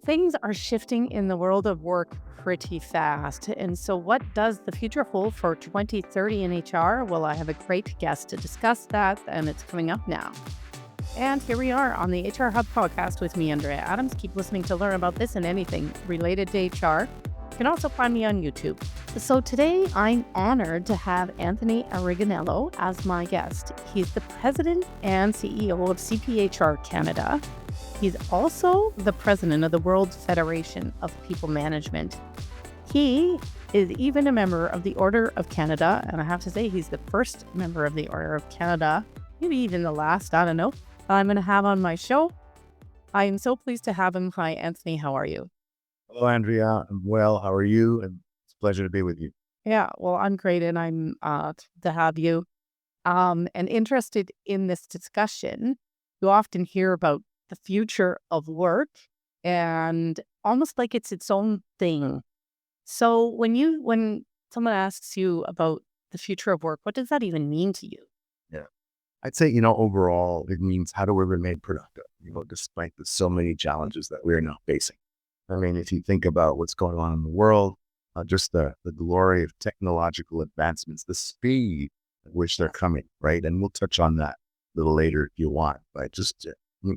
Things are shifting in the world of work pretty fast. And so, what does the future hold for 2030 in HR? Well, I have a great guest to discuss that, and it's coming up now. And here we are on the HR Hub podcast with me, Andrea Adams. Keep listening to learn about this and anything related to HR. You can also find me on YouTube. So today I'm honored to have Anthony Ariganello as my guest. He's the president and CEO of CPHR Canada. He's also the president of the World Federation of People Management. He is even a member of the Order of Canada, and I have to say he's the first member of the Order of Canada, maybe even the last, I don't know, I'm going to have on my show. I am so pleased to have him. Hi, Anthony. How are you? Hello, Andrea. I'm well. How are you? And it's a pleasure to be with you. Yeah, well, I'm great, and I'm to have you. And interested in this discussion. You often hear about the future of work, and almost like it's its own thing. So when someone asks you about the future of work, what does that even mean to you? Yeah. I'd say, overall, it means how do we remain productive, despite the so many challenges that we're now facing. I mean, if you think about what's going on in the world, just the glory of technological advancements, the speed at which they're coming, right? And we'll touch on that a little later if you want, but just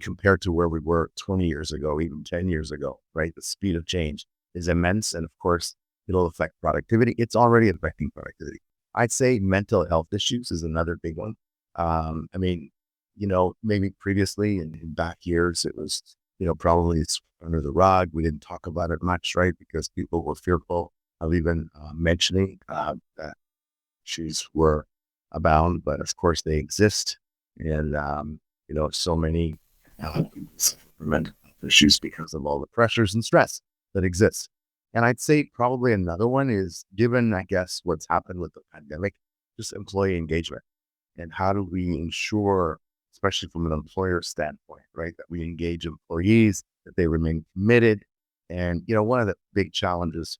compared to where we were 20 years ago, even 10 years ago, right? The speed of change is immense. And of course, it'll affect productivity. It's already affecting productivity. I'd say mental health issues is another big one. I mean, maybe previously in back years, it was, probably it's under the rug. We didn't talk about it much, right? Because people were fearful of even mentioning that issues were abound, but of course they exist. And, so many mental health issues because of all the pressures and stress that exists. And I'd say probably another one is given, I guess, what's happened with the pandemic, just employee engagement. And how do we ensure, especially from an employer standpoint, right, that we engage employees, that they remain committed. And, one of the big challenges,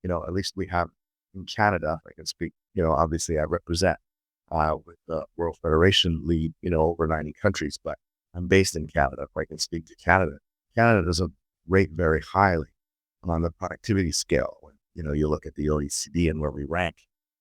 at least we have in Canada, I can speak, obviously I represent with the World Federation lead, over 90 countries, but I'm based in Canada, so I can speak to Canada. Canada doesn't rate very highly on the productivity scale. When, you look at the OECD and where we rank,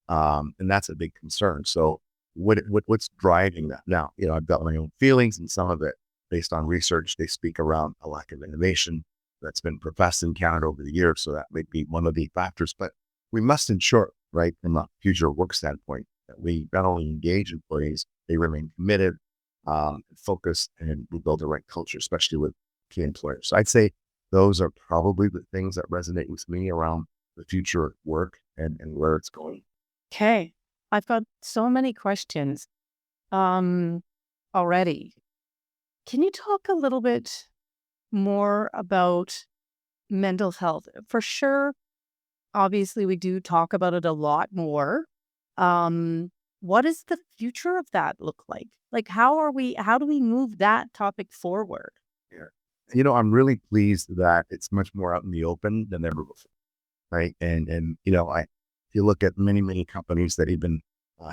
and that's a big concern. So what's driving that? Now, I've got my own feelings, and some of it based on research, they speak around a lack of innovation that's been professed in Canada over the years. So that may be one of the factors, but we must ensure, right, from a future work standpoint, that we not only engage employees, they remain committed, focused, and we build the right culture, especially with key employers. So I'd say those are probably the things that resonate with me around the future of work and where it's going. Okay. I've got so many questions already. Can you talk a little bit more about mental health? For sure, obviously, we do talk about it a lot more. What does the future of that look like? Like, how do we move that topic forward? Yeah. I'm really pleased that it's much more out in the open than ever before, right? And if you look at many companies that even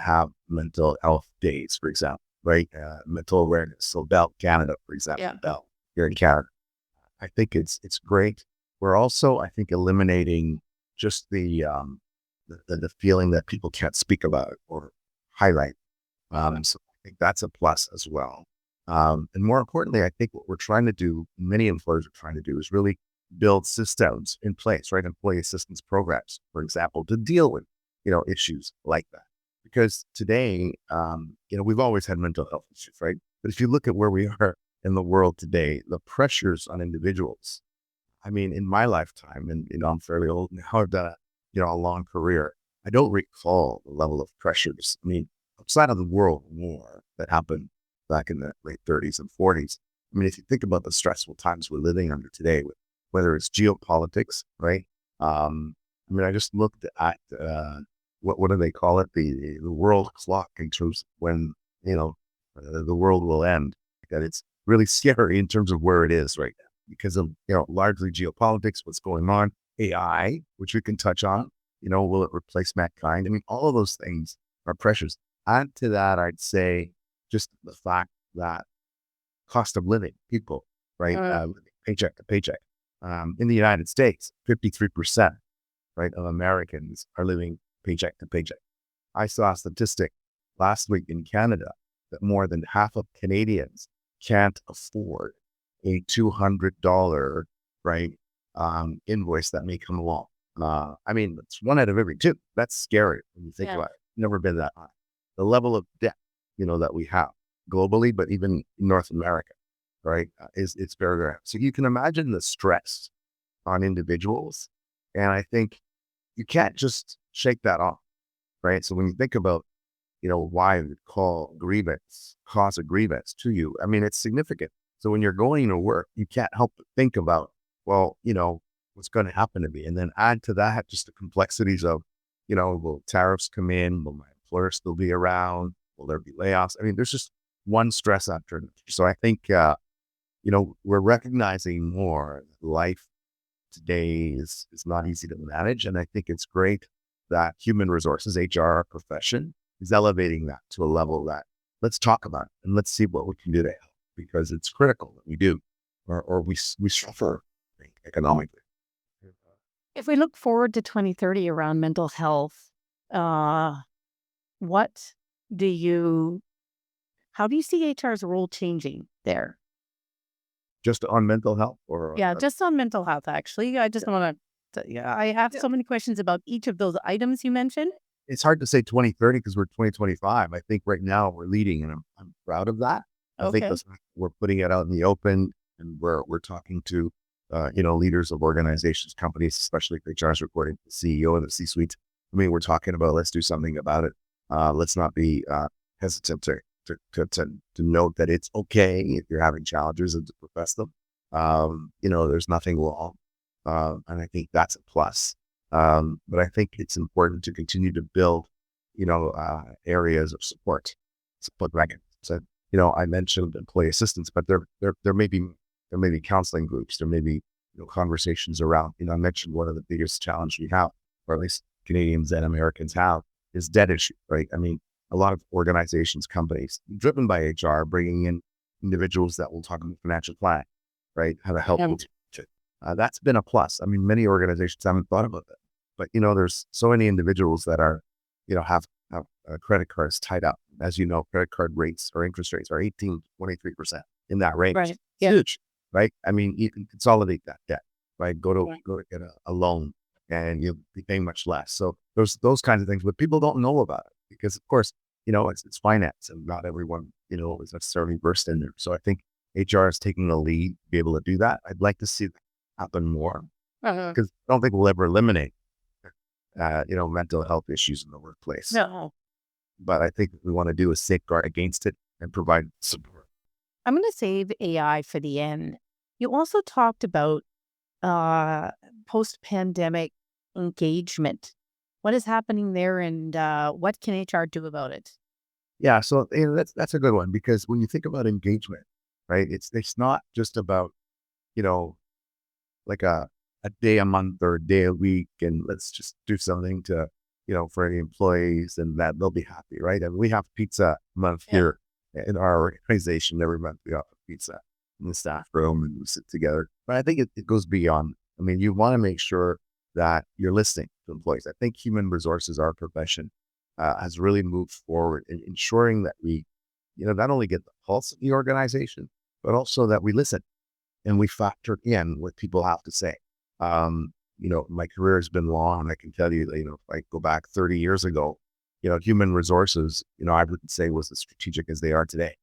have mental health days, for example, right? Mental awareness. So Bell Canada, for example, Yeah. Bell here in Canada. I think it's great. We're also, I think, eliminating just the feeling that people can't speak about or highlight. So I think that's a plus as well. And more importantly, I think what we're trying to do, many employers are trying to do, is really build systems in place, right? Employee assistance programs, for example, to deal with, issues like that. Because today, we've always had mental health issues, right? But if you look at where we are in the world today, the pressures on individuals, I mean, in my lifetime, and, I'm fairly old now, I've done a long career. I don't recall the level of pressures. I mean, outside of the World War that happened back in the late 30s and 40s. I mean, if you think about the stressful times we're living under today, whether it's geopolitics, right? I mean, I just looked at what do they call it? The world clock in terms of when, the world will end. That it's really scary in terms of where it is right now because of, largely geopolitics, what's going on, AI, which we can touch on, will it replace mankind? I mean, all of those things are pressures. Add to that, I'd say just the fact that cost of living, people, right? Paycheck to paycheck. In the United States, 53%, right, of Americans are living paycheck to paycheck. I saw a statistic last week in Canada that more than half of Canadians can't afford a $200, right, invoice that may come along. I mean, it's one out of every two. That's scary when you think Yeah. about it. Never been that high. The level of debt, that we have globally, but even in North America, right, it's very, very high. So you can imagine the stress on individuals. And I think you can't just shake that off, right? So when you think about, why we call grievance, cause a grievance to you, I mean, it's significant. So when you're going to work, you can't help but think about, well, what's going to happen to me? And then add to that just the complexities of, will tariffs come in? Will my employer still be around? Will there be layoffs? I mean, there's just one stress after another. So I think, we're recognizing more life today is not easy to manage. And I think it's great that human resources, HR profession, is elevating that to a level that let's talk about it and let's see what we can do to help, because it's critical that we do, or we suffer economically. If we look forward to 2030 around mental health, uh, what do you, how do you see HR's role changing there? Just on mental health or Yeah, just on mental health, actually. I just want to, yeah, I have so many questions about each of those items you mentioned. it's hard to say 2030 because we're 2025. I think right now we're leading, and I'm proud of that. I think Okay. we're putting it out in the open, and we're talking to leaders of organizations, companies, especially if HR's reporting to the CEO and the C-suite. I mean, we're talking about let's do something about it. Let's not be hesitant to note that it's okay if you're having challenges and to profess them. There's nothing wrong, and I think that's a plus. But I think it's important to continue to build, areas of support mechanisms. So, I mentioned employee assistance, but there may be counseling groups. There may be, conversations around, I mentioned one of the biggest challenges we have, or at least Canadians and Americans have, is debt issue, right? I mean, a lot of organizations, companies driven by HR, bringing in individuals that will talk about financial plan, right? How to help Um, with it. That's been a plus. I mean, many organizations haven't thought about that. But, there's so many individuals that are, have credit cards tied up. As you know, credit card rates or interest rates are 18 to 23% in that range. right. It's Yeah. huge, right? I mean, you can consolidate that debt, right? Go to Right. get a loan and you'll be paying much less. So there's those kinds of things, but people don't know about it because, of course, it's finance and not everyone, is necessarily versed in there. So I think HR is taking the lead to be able to do that. I'd like to see that happen more Uh, because I don't think we'll ever eliminate mental health issues in the workplace. no, But I think what we want to do is safeguard against it and provide support. I'm going to save AI for the end. You also talked about uh, post-pandemic engagement. What is happening there, and what can HR do about it? Yeah, so that's a good one because when you think about engagement, right? It's not just about you know like a day a month or a day a week, and let's just do something to for the employees and that they'll be happy, right? And we have pizza month Yeah. here in our organization. Every month we offer pizza in the staff room and we sit together. But I think it goes beyond. I mean, you want to make sure that you're listening to employees. I think human resources, our profession, has really moved forward in ensuring that we, not only get the pulse of the organization, but also that we listen and we factor in what people have to say. My career has been long, and I can tell you, if I go back 30 years ago, human resources, I wouldn't say was as strategic as they are today.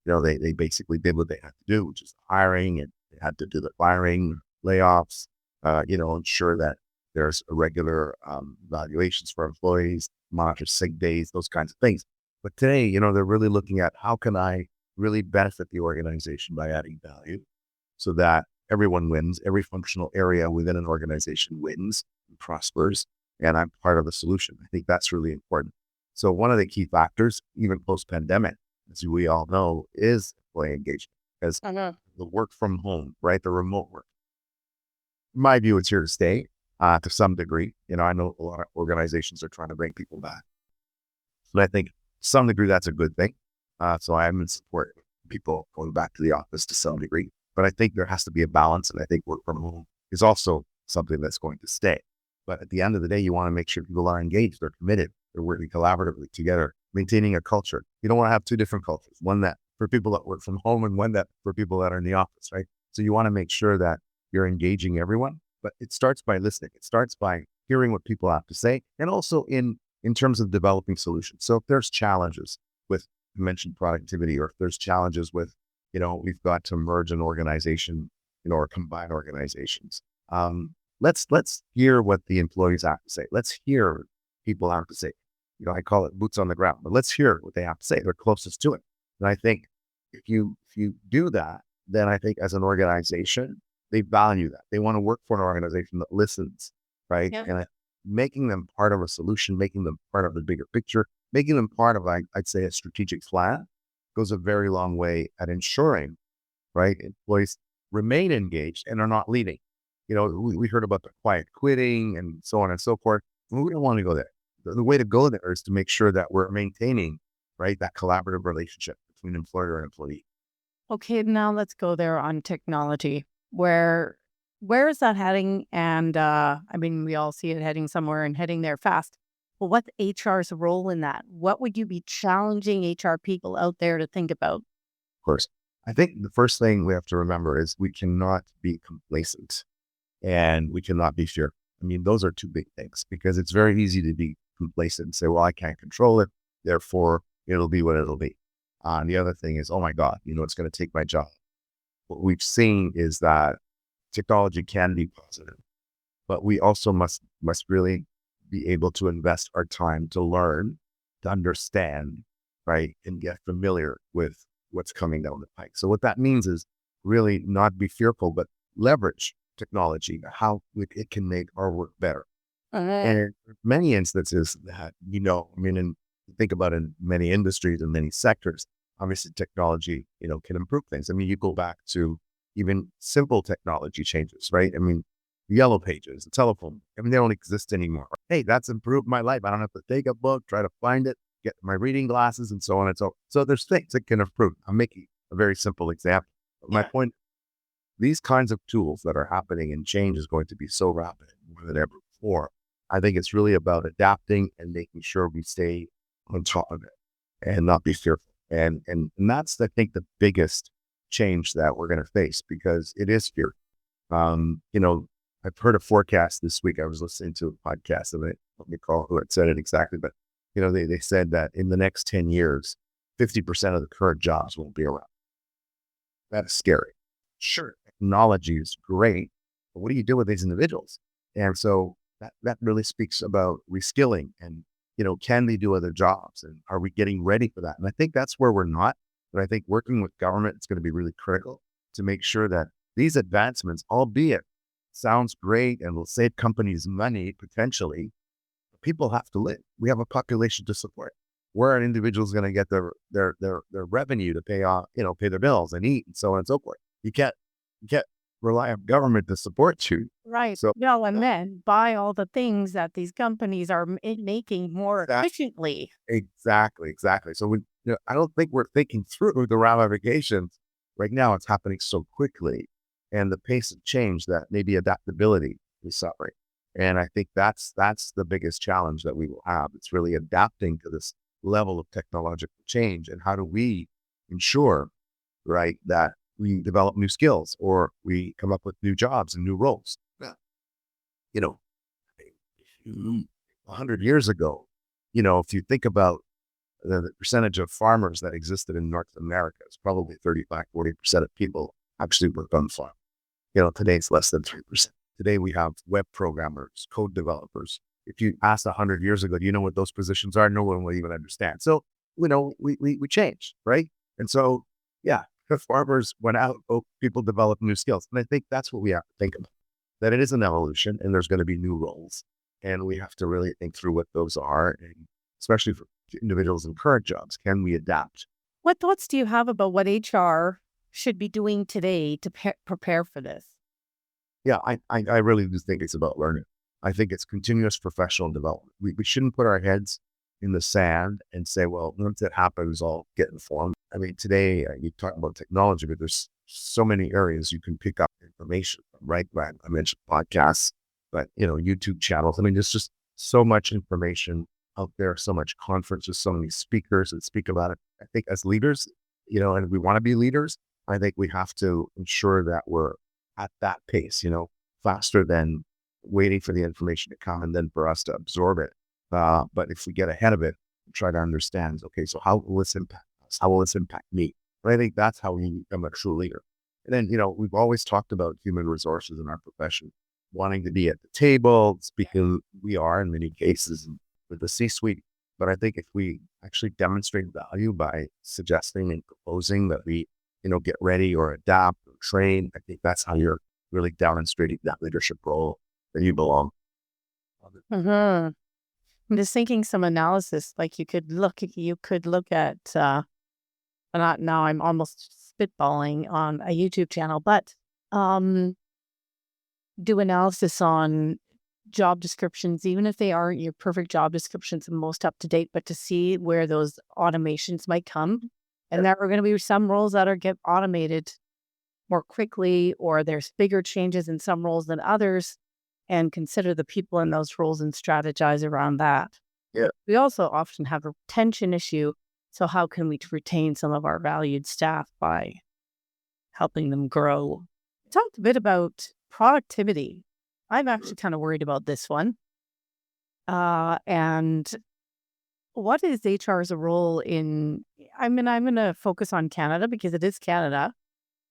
They basically did what they had to do, which is hiring, and they had to do the firing, layoffs, ensure that there's a regular evaluations for employees, monitor sick days, those kinds of things. But today, they're really looking at how can I really benefit the organization by adding value so that everyone wins, every functional area within an organization wins and prospers, and I'm part of the solution. I think that's really important. So one of the key factors, even post-pandemic, as we all know, is employee engagement, because Uh-huh. the work from home, right, the remote work. In my view, it's here to stay to some degree. I know a lot of organizations are trying to bring people back, but I think to some degree that's a good thing. So I'm in support of people going back to the office to some degree. But I think there has to be a balance, and I think work from home is also something that's going to stay. But at the end of the day, you want to make sure people are engaged, they're committed, they're working collaboratively together, maintaining a culture. You don't want to have two different cultures, one that for people that work from home and one that for people that are in the office, right? So you want to make sure that you're engaging everyone, but it starts by listening. It starts by hearing what people have to say, and also in terms of developing solutions. So if there's challenges with, you mentioned productivity, or if there's challenges with, we've got to merge an organization, or combine organizations. Let's hear what the employees have to say. Let's hear what people have to say. I call it boots on the ground, but let's hear what they have to say. They're closest to it. And I think if you do that, then I think as an organization, they value that. They want to work for an organization that listens, right? Yeah. And making them part of a solution, making them part of the bigger picture, making them part of, I'd say, a strategic plan goes a very long way at ensuring, right, employees remain engaged and are not leaving. We heard about the quiet quitting and so on and so forth. We don't want to go there. The way to go there is to make sure that we're maintaining, right, that collaborative relationship between employer and employee. Okay, now let's go there on technology. Where is that heading? And I mean, we all see it heading somewhere and heading there fast. Well, what's HR's role in that? What would you be challenging HR people out there to think about? Of course, I think the first thing we have to remember is we cannot be complacent and we cannot be fearful. I mean, those are two big things, because it's very easy to be complacent and say, well, I can't control it, therefore it'll be what it'll be. And the other thing is, oh my God, it's going to take my job. What we've seen is that technology can be positive, but we also must really be able to invest our time to learn, to understand, right, and get familiar with what's coming down the pike. So what that means is really not be fearful, but leverage technology, how it can make our work better. And many instances that, and think about in many industries and many sectors, obviously technology, can improve things. I mean, you go back to even simple technology changes, right? I mean, yellow pages, the telephone, I mean, they don't exist anymore. Hey, that's improved my life. I don't have to take a book, try to find it, get my reading glasses, and so on and so on. So there's things that can improve. I'm making a very simple example. But my point, these kinds of tools that are happening, and change is going to be so rapid more than ever before. I think it's really about adapting and making sure we stay on top of it and not be fearful. And that's, I think, the biggest change that we're going to face, because it is fear. I've heard a forecast this week. I was listening to a podcast of it. Let me recall who had said it exactly, but they said that in the next 10 years, 50% of the current jobs won't be around. That is scary. Sure, technology is great, but what do you do with these individuals? And so that really speaks about reskilling and, can they do other jobs, and are we getting ready for that? And I think that's where we're not. But I think working with government is going to be really critical to make sure that these advancements, albeit sounds great and will save companies money potentially, people have to live. We have a population to support. Where are individuals going to get their revenue to pay off, pay their bills and eat and so on and so forth? You can't rely on government to support you. Right. So No, and then buy all the things that these companies are making more efficiently. Exactly. So I don't think we're thinking through the ramifications. Right now, it's happening so quickly, and the pace of change that maybe adaptability is suffering. And I think that's the biggest challenge that we will have. It's really adapting to this level of technological change, and how do we ensure, right, that we develop new skills or we come up with new jobs and new roles. Yeah. 100 years ago, if you think about the percentage of farmers that existed in North America, it's probably 35-40% of people actually worked on the farm. Today it's less than 3%. Today we have web programmers, code developers. If you asked 100 years ago, do you know what those positions are? No one will even understand. So, we changed, right? And so, yeah, the farmers went out, people developed new skills. And I think that's what we have to think about, that it is an evolution and there's going to be new roles. And we have to really think through what those are, and especially for individuals in current jobs, can we adapt? What thoughts do you have about what HR should be doing today to prepare for this? Yeah, I really do think it's about learning. I think it's continuous professional development. We shouldn't put our heads in the sand and say, well, once it happens, I'll get informed. I mean, today you talk about technology, but there's so many areas you can pick up information from. right? Right. I mentioned podcasts, but YouTube channels. I mean, there's just so much information out there, so much conferences, so many speakers that speak about it. I think as leaders, and we want to be leaders, I think we have to ensure that we're at that pace, faster than waiting for the information to come and then for us to absorb it. But if we get ahead of it, try to understand, okay, so how will this impact us? How will this impact me? But I think that's how we become a true leader. And then, we've always talked about human resources in our profession, wanting to be at the table, speaking, we are in many cases with the C-suite. But I think if we actually demonstrate value by suggesting and proposing that we, get ready or adapt or train, I think that's how you're really demonstrating that leadership role that you belong. Mhm. I'm just thinking some analysis, like you could look at, not now I'm almost spitballing on a YouTube channel, but um, do analysis on job descriptions, even if they aren't your perfect job descriptions and most up to date, but to see where those automations might come. And there are going to be some roles that are get automated more quickly, or there's bigger changes in some roles than others, and consider the people in those roles and strategize around that. Yeah. We also often have a retention issue. So, how can we retain some of our valued staff by helping them grow? We talked a bit about productivity. I'm actually kind of worried about this one. And what is HR's role in? I mean, I'm going to focus on Canada because it is Canada.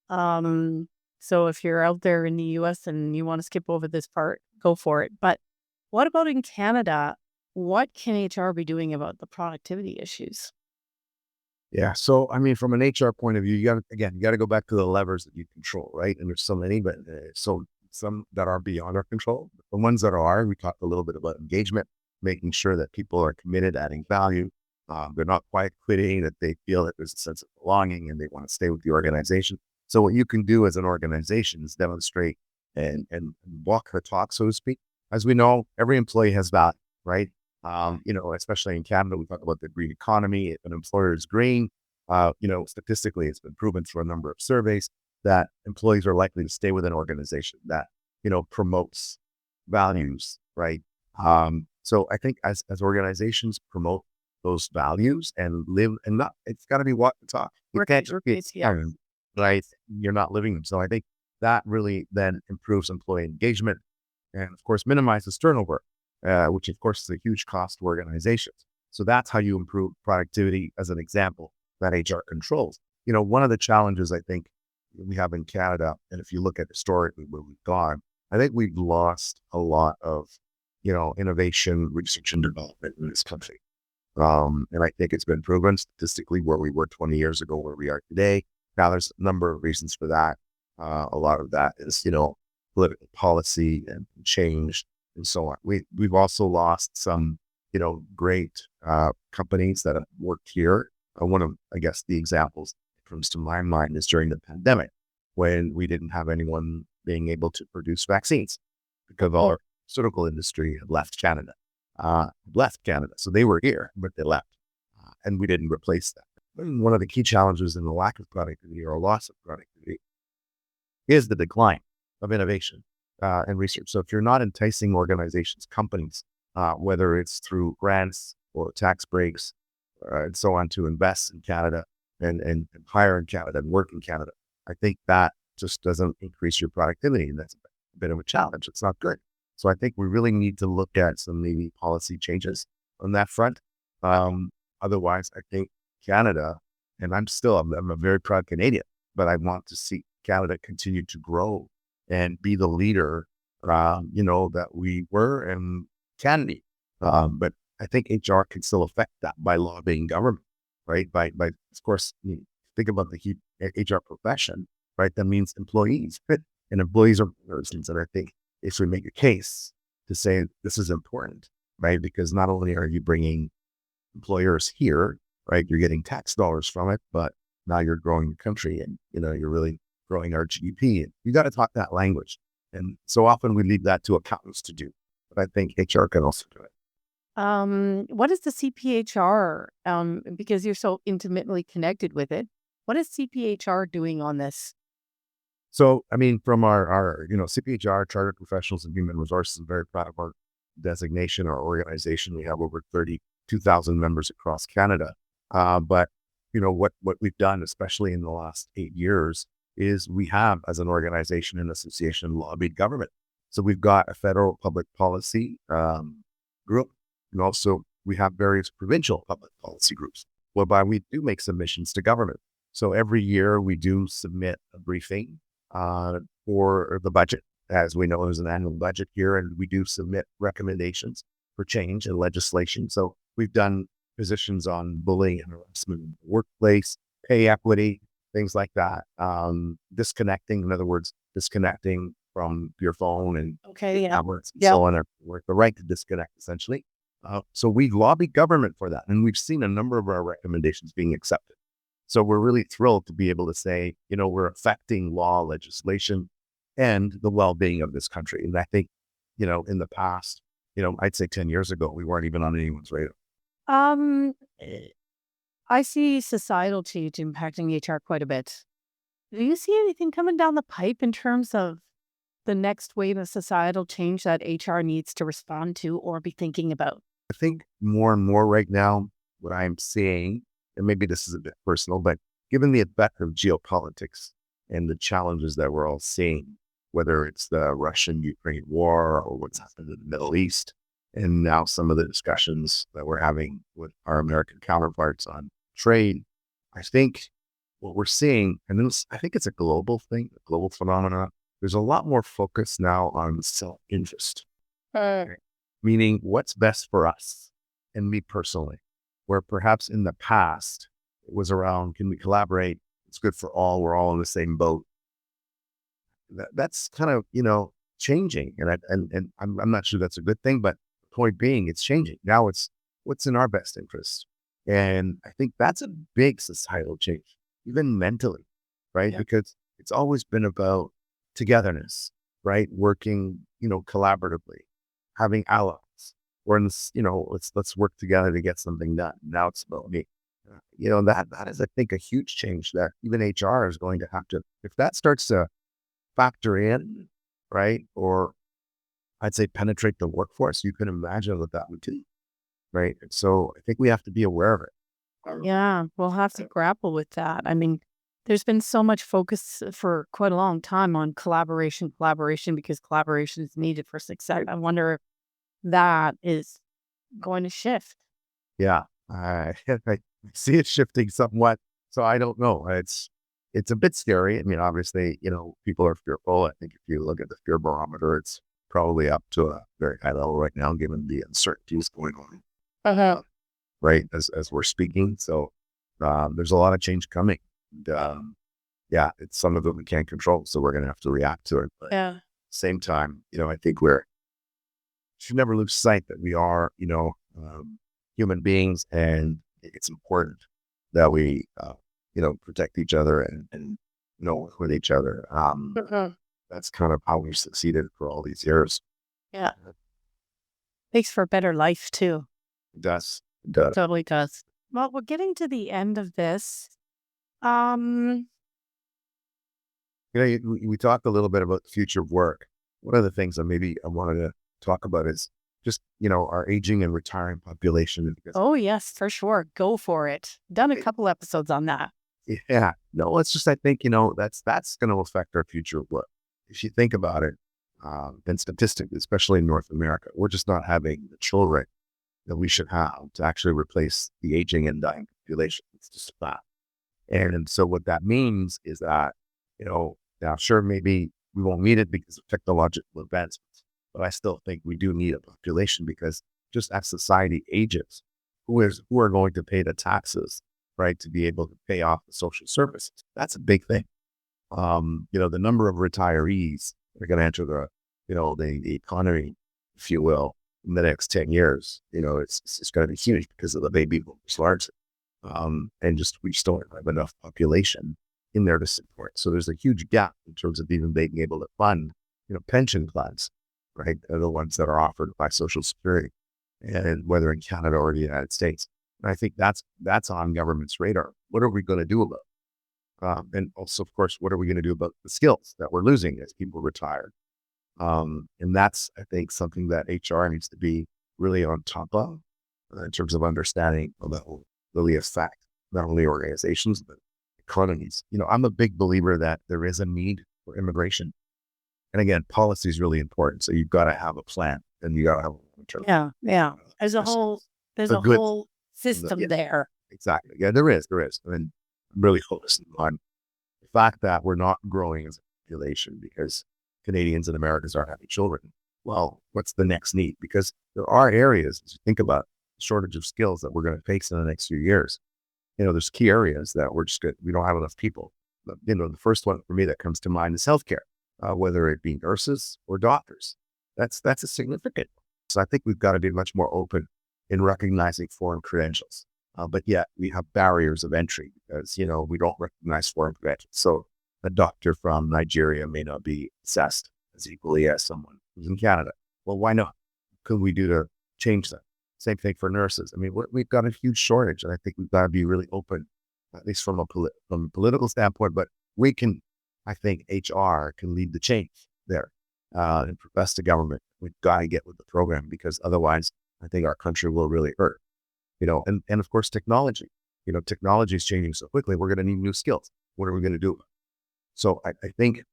Um, so if you're out there in the US and you want to skip over this part, go for it. But what about in Canada? What can HR be doing about the productivity issues? Yeah. So, I mean, from an HR point of view, you got to go back to the levers that you control, right? And there's so many, but so some that are beyond our control. The ones that are, we talked a little bit about engagement, making sure that people are committed, adding value. They're not quite quitting, that they feel that there's a sense of belonging and they want to stay with the organization. So what you can do as an organization is demonstrate and walk the talk, so to speak. As we know, every employee has value, right? Especially in Canada, we talk about the green economy. If an employer is green, statistically, it's been proven through a number of surveys that employees are likely to stay with an organization that, promotes values, right? So I think as organizations promote those values and live and not, it's got to be walk the talk. You can't just be Yeah. right? You're not living them. So I think that really then improves employee engagement and of course minimizes turnover, which of course is a huge cost to organizations. So that's how you improve productivity as an example that HR controls. One of the challenges I think we have in Canada, and if you look at historically where we've gone, I think we've lost a lot of, innovation, research and development in this country. And I think it's been proven statistically where we were 20 years ago, where we are today. Now, there's a number of reasons for that. A lot of that is, political policy and change and so on. We've also lost some, great companies that have worked here. One of, I guess, the examples that comes to my mind is during the pandemic when we didn't have anyone being able to produce vaccines because our pharmaceutical industry had left Canada. So they were here, but they left, and we didn't replace them. And one of the key challenges in the lack of productivity or loss of productivity is the decline of innovation and research. So if you're not enticing organizations, companies, whether it's through grants or tax breaks and so on, to invest in Canada and hire in Canada and work in Canada, I think that just doesn't increase your productivity. And that's a bit of a challenge. It's not good. So I think we really need to look at some maybe policy changes on that front. Otherwise, I think Canada, and I'm a very proud Canadian, but I want to see Canada continue to grow and be the leader, that we were and can be. But I think HR can still affect that by lobbying government, right? Of course, think about the HR profession, right? That means employees, and employees are persons. And I think if we make a case to say this is important, right? Because not only are you bringing employers here, right? You're getting tax dollars from it, but now you're growing the country and, you're really growing our GDP. And you got to talk that language. And so often we leave that to accountants to do, but I think HR can also do it. What is the CPHR? Because you're so intimately connected with it. What is CPHR doing on this? So, I mean, from our CPHR, Chartered Professionals in Human Resources, I'm very proud of our designation, our organization. We have over 32,000 members across Canada. But, what we've done, especially in the last 8 years, is we have, as an organization and association, lobbied government. So we've got a federal public policy group, and also we have various provincial public policy groups, whereby we do make submissions to government. So every year we do submit a briefing for the budget. As we know, there's an annual budget here, and we do submit recommendations for change in legislation. So we've done positions on bullying and harassment in the workplace, pay equity, things like that. Disconnecting, in other words, disconnecting from your phone and Okay. Yeah. tablets and Yeah. so on, or the right to disconnect, essentially. So we lobby government for that, and we've seen a number of our recommendations being accepted. So we're really thrilled to be able to say, we're affecting law, legislation, and the well-being of this country. And I think, in the past, I'd say 10 years ago, we weren't even on anyone's radar. Um, eh, I see societal change impacting HR quite a bit. Do you see anything coming down the pipe in terms of the next wave of societal change that HR needs to respond to or be thinking about? I think more and more right now, what I'm seeing, and maybe this is a bit personal, but given the effect of geopolitics and the challenges that we're all seeing, whether it's the Russian-Ukraine war or what's happened in the Middle East, and now some of the discussions that we're having with our American counterparts on trade, I think what we're seeing, and I think it's a global thing, a global phenomenon. There's a lot more focus now on self-interest, meaning what's best for us and me personally, where perhaps in the past it was around, can we collaborate? It's good for all. We're all in the same boat. That's kind of, changing. And I'm not sure that's a good thing, but the point being, it's changing. Now it's what's in our best interest. And I think that's a big societal change, even mentally, right? Yeah. Because it's always been about togetherness, right? Working, collaboratively, having allies, or in this, let's work together to get something done. Now it's about me. That is, I think, a huge change that even HR is going to have to, if that starts to factor in, right? Or I'd say penetrate the workforce, you can imagine what that would do, right? And so I think we have to be aware of it. Yeah, we'll have to grapple with that. I mean, there's been so much focus for quite a long time on collaboration, because collaboration is needed for success. I wonder if that is going to shift. Yeah, I see it shifting somewhat. So I don't know. It's a bit scary. I mean, obviously, people are fearful. I think if you look at the fear barometer, it's probably up to a very high level right now, given the uncertainties going on, right, as we're speaking. So there's a lot of change coming. And, yeah, it's some of it we can't control, so we're going to have to react to it. But at Yeah. the same time, I think should never lose sight that we are, human beings, and it's important that we, protect each other and work with each other. That's kind of how we've succeeded for all these years. Yeah. Makes for a better life too. It does. It does. Totally does. Well, we're getting to the end of this. Um, We talked a little bit about the future of work. One of the things that maybe I wanted to talk about is just, our aging and retiring population. Because, oh yes, for sure. Go for it. Done a couple episodes on that. yeah, no, it's just, I think, that's going to affect our future of work. If you think about it, then statistically, especially in North America, we're just not having the children that we should have to actually replace the aging and dying population. It's just a fact. And so what that means is that, now sure, maybe we won't need it because of technological advancements, but I still think we do need a population, because just as society ages, who are going to pay the taxes, right, to be able to pay off the social services? That's a big thing. The number of retirees that are going to enter the economy, if you will, in the next 10 years, it's going to be huge because of the baby boomers largely. And we just don't have enough population in there to support. So there's a huge gap in terms of even being able to fund, pension plans, right? They're the ones that are offered by Social Security, and whether in Canada or the United States. And I think that's on government's radar. What are we going to do about it? And also, of course, what are we going to do about the skills that we're losing as people retire? And that's, I think, something that HR needs to be really on top of in terms of understanding that will really affect not only organizations, but economies. I'm a big believer that there is a need for immigration. And again, policy is really important. So you've got to have a plan and you got to have a long-term. Yeah, yeah. There's a whole there's The a good, whole yeah, system there. exactly. Yeah, there is. And I'm really focusing on the fact that we're not growing as a population because Canadians and Americans aren't having children. Well, what's the next need? Because there are areas, as you think about the shortage of skills that we're going to face in the next few years. There's key areas that we don't have enough people. The first one for me that comes to mind is healthcare, whether it be nurses or doctors. That's a significant. So I think we've got to be much more open in recognizing foreign credentials. But yet we have barriers of entry because, we don't recognize foreign credentials. So a doctor from Nigeria may not be assessed as equally as someone who's in Canada. Well, why not? Could we do to change that? Same thing for nurses. I mean, we've got a huge shortage, and I think we've got to be really open, at least from from a political standpoint. But I think HR can lead the change there and press the government. We've got to get with the program because otherwise, I think our country will really hurt. And of course, technology. Technology is changing so quickly. We're going to need new skills. What are we going to do? So I think,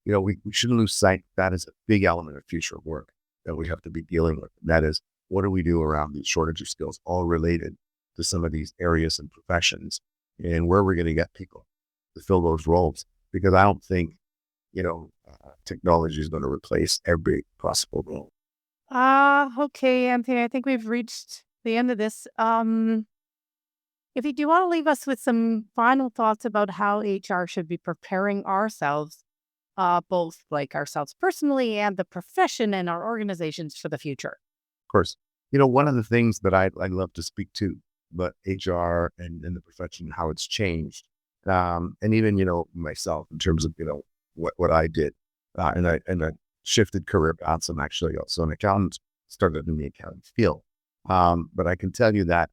we shouldn't lose sight. That is a big element of future work that we have to be dealing with. And that is, what do we do around these shortage of skills, all related to some of these areas and professions, and where we're going to get people to fill those roles? Because I don't think, technology is going to replace every possible role. Okay, Anthony, I think we've reached the end of this. If you do want to leave us with some final thoughts about how HR should be preparing ourselves, both like ourselves personally and the profession and our organizations for the future. Of course, one of the things that I'd love to speak to, but HR and the profession, how it's changed. And even, myself in terms of, what I did. And I shifted career paths. I'm actually also an accountant, started in the accounting field. But I can tell you that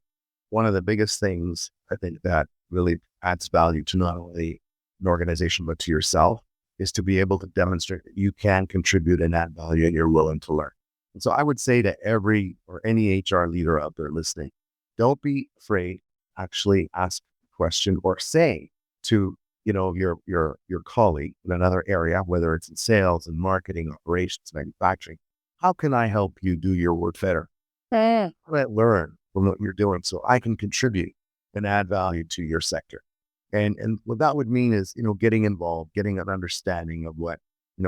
one of the biggest things I think that really adds value to not only an organization, but to yourself is to be able to demonstrate that you can contribute and add value and you're willing to learn. And so I would say to any HR leader out there listening, don't be afraid to actually ask a question or say to, your colleague in another area, whether it's in sales and marketing, operations, manufacturing, how can I help you do your work better? How can I learn from what you're doing so I can contribute and add value to your sector? And what that would mean is, getting involved, getting an understanding of what,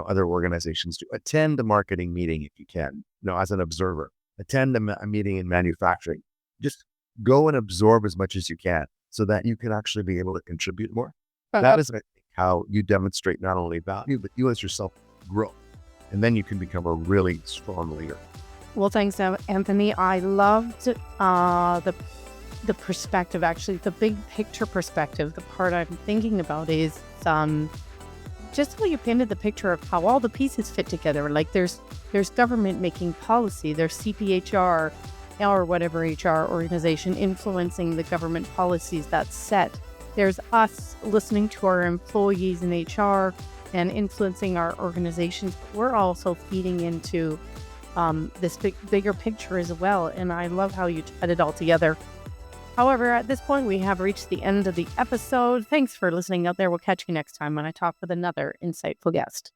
other organizations do. Attend a marketing meeting if you can, as an observer. Attend a meeting in manufacturing. Just go and absorb as much as you can so that you can actually be able to contribute more. That is, I think, how you demonstrate not only value, but you as yourself grow. And then you can become a really strong leader. Well, thanks, Anthony. I loved the perspective, actually, the big picture perspective. The part I'm thinking about is just how you painted the picture of how all the pieces fit together. Like there's government making policy, there's CPHR or whatever HR organization influencing the government policies that's set. There's us listening to our employees in HR and influencing our organizations. We're also feeding into this bigger picture as well. And I love how you tied it all together. However, at this point, we have reached the end of the episode. Thanks for listening out there. We'll catch you next time when I talk with another insightful guest.